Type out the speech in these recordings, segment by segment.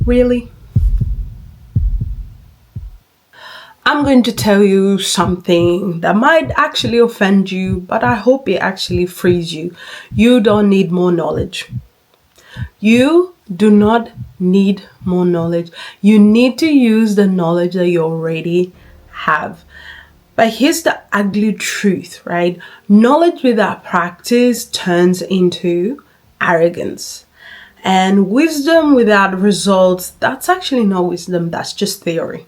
Really? I'm going to tell you something that might actually offend you, but I hope it actually frees you. You don't need more knowledge. You do not need more knowledge. You need to use the knowledge that you already have. But here's the ugly truth, right? Knowledge without practice turns into arrogance. And wisdom without results, that's actually not wisdom, that's just theory.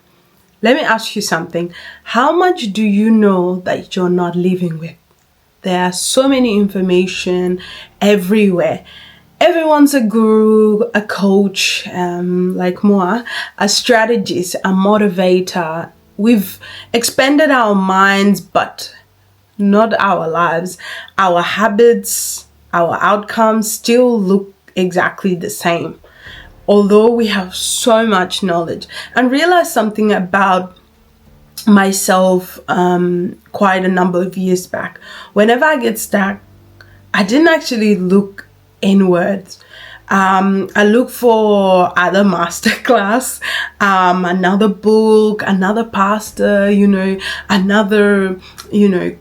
Let me ask you something. How much do you know that you're not living with? There are so many information everywhere. Everyone's a guru, a coach, like moi, a strategist, a motivator. We've expanded our minds, but not our lives. Our habits, our outcomes still look exactly the same. Although we have so much knowledge. And realize something about myself quite a number of years back. Whenever I get stuck, I didn't actually look inwards. I look for other masterclass, another book, another pastor, another,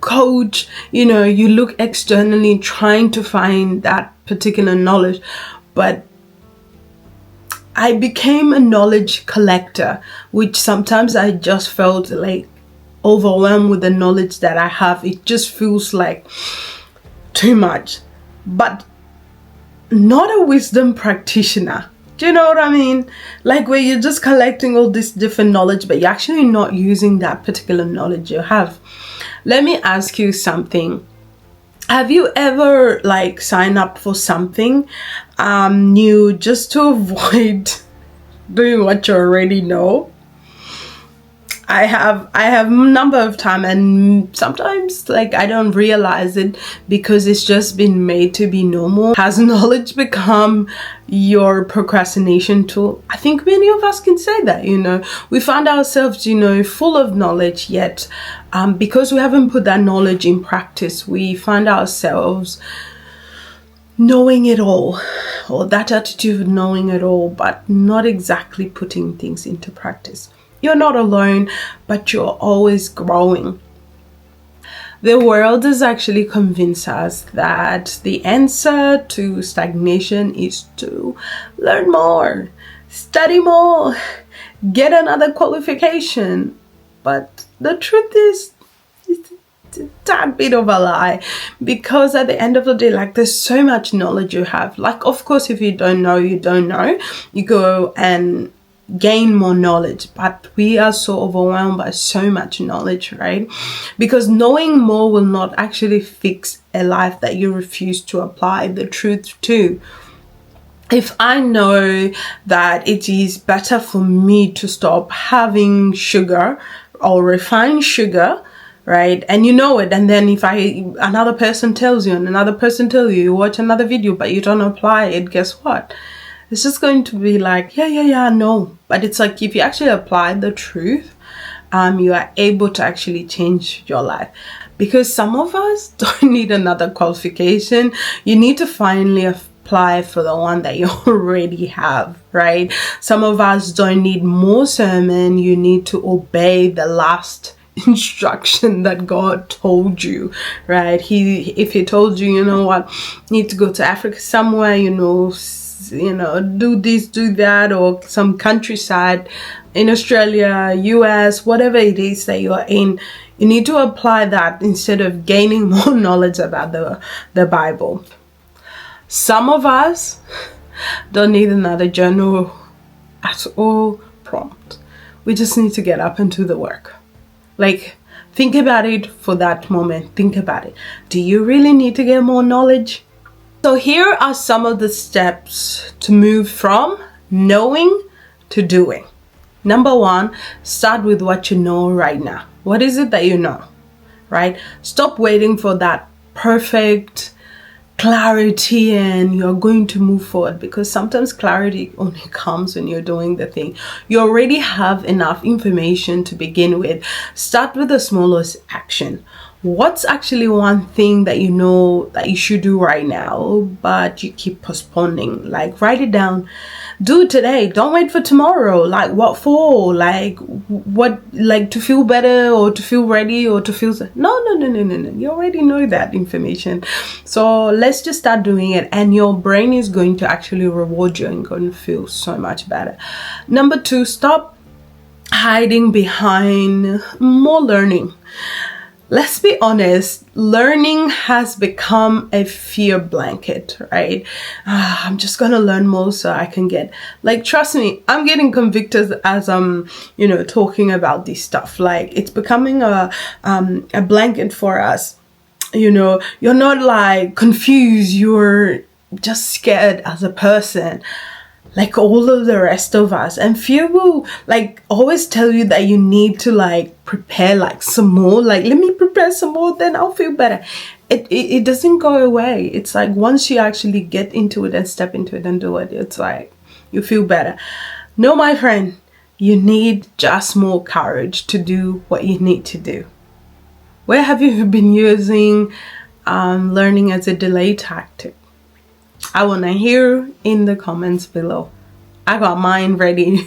coach. You look externally trying to find that particular knowledge. But I became a knowledge collector, which sometimes I just felt like overwhelmed with the knowledge that I have. It just feels like too much. But not a wisdom practitioner. Do you know what I mean? Like where you're just collecting all this different knowledge, but you're actually not using that particular knowledge you have. Let me ask you something. Have you ever signed up for something new just to avoid doing what you already know? I have a number of times, and sometimes I don't realize it because it's just been made to be normal. Has knowledge become your procrastination tool? I think many of us can say that, we find ourselves, full of knowledge, yet because we haven't put that knowledge in practice, we find ourselves knowing it all, or that attitude of knowing it all, but not exactly putting things into practice. You're not alone, but you're always growing. The world has actually convinced us that the answer to stagnation is to learn more, study more, get another qualification. But the truth is, it's a tad bit of a lie, because at the end of the day, there's so much knowledge you have. Of course, if you don't know, you don't know. You go and gain more knowledge, but we are so overwhelmed by so much knowledge, right? Because knowing more will not actually fix a life that you refuse to apply the truth to. If I know that it is better for me to stop having sugar or refined sugar, right? And you know it, and then if another person tells you, and another person tells you, you watch another video, but you don't apply it, guess what? It's just going to be no. But it's if you actually apply the truth, you are able to actually change your life. Because some of us don't need another qualification. You need to finally apply for the one that you already have, right? Some of us don't need more sermon. You need to obey the last instruction that God told you, right? If he told you, you need to go to Africa somewhere, do this, do that, or some countryside in Australia, US, whatever it is that you're in, you need to apply that instead of gaining more knowledge about the Bible. Some of us don't need another journal at all prompt. We just need to get up and do the work. Think about it for that moment. Think about it. Do you really need to get more knowledge? So here are some of the steps to move from knowing to doing. Number 1, start with what you know right now. What is it that you know, right? Stop waiting for that perfect clarity and you're going to move forward, because sometimes clarity only comes when you're doing the thing. You already have enough information to begin with. Start with the smallest action. What's actually one thing that you know that you should do right now, but you keep postponing? Write it down. Do it today. Don't wait for tomorrow. Like, what for? Like, what, like, to feel better or to feel ready or to feel... No. You already know that information. So let's just start doing it, and your brain is going to actually reward you and going to feel so much better. Number 2, stop hiding behind more learning. Let's be honest, learning has become a fear blanket, right? I'm just going to learn more so I can get, like, trust me, I'm getting convicted as I'm, talking about this stuff. Like, it's becoming a blanket for us. You're not like confused, you're just scared as a person, like all of the rest of us. And fear will like always tell you that you need to like prepare like some more, like let me prepare some more, then I'll feel better. It doesn't go away. It's like once you actually get into it and step into it and do it, it's like you feel better. No, my friend, you need just more courage to do what you need to do. Where have you been using learning as a delay tactic? I want to hear in the comments below. I got mine ready.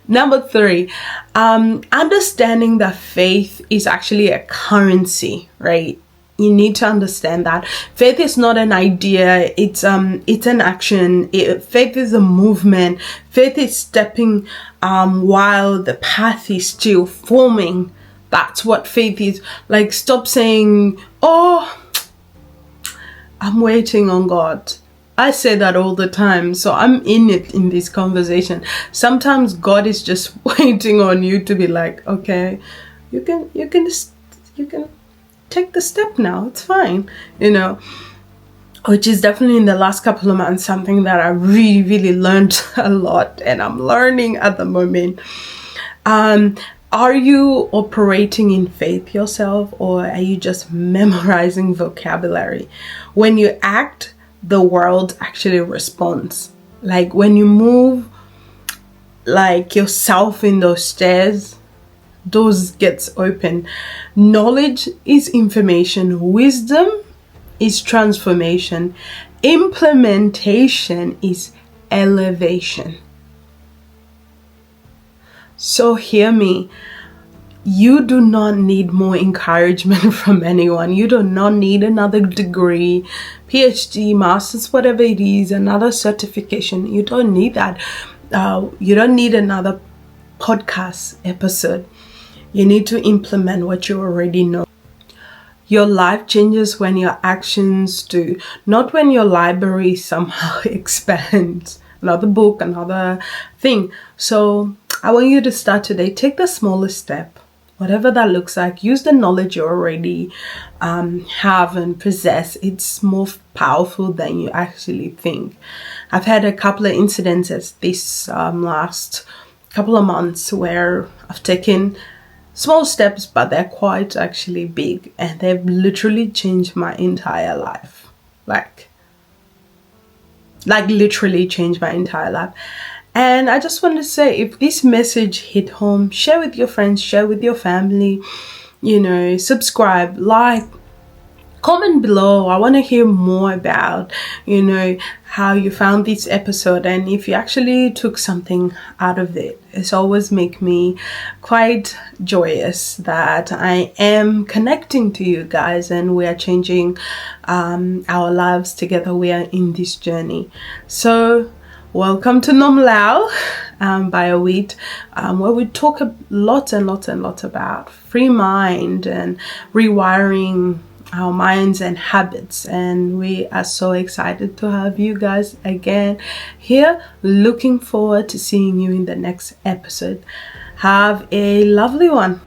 Number 3, understanding that faith is actually a currency, right? You need to understand that faith is not an idea. It's an action. Faith is a movement. Faith is stepping while the path is still forming. That's what faith is. Like, stop saying, oh, I'm waiting on God. I say that all the time, so I'm in it in this conversation. Sometimes God is just waiting on you to be like, okay, you can take the step now. It's fine, Which is definitely in the last couple of months something that I really, really learned a lot, and I'm learning at the moment. Are you operating in faith yourself, or are you just memorizing vocabulary? When you act, the world actually responds. Like when you move like yourself in those stairs, doors gets open. Knowledge is information. Wisdom is transformation. Implementation is elevation. So hear me. You do not need more encouragement from anyone. You do not need another degree, PhD, master's, whatever it is, another certification. You don't need that. You don't need another podcast episode. You need to implement what you already know. Your life changes when your actions do, not when your library somehow expands. Another book, another thing. So I want you to start today. Take the smallest step. Whatever that looks like, use the knowledge you already have and possess. It's more powerful than you actually think. I've had a couple of incidences this last couple of months where I've taken small steps, but they're quite actually big, and they've literally changed my entire life. Like literally changed my entire life. And I just want to say, if this message hit home, share with your friends, share with your family, subscribe, like, comment below. I want to hear more about, how you found this episode, and if you actually took something out of it. It's always make me quite joyous that I am connecting to you guys, and we are changing our lives together. We are in this journey. So welcome to Nhom by Awit, where we talk a lot about free mind and rewiring our minds and habits. And we are so excited to have you guys again here. Looking forward to seeing you in the next episode. Have a lovely one.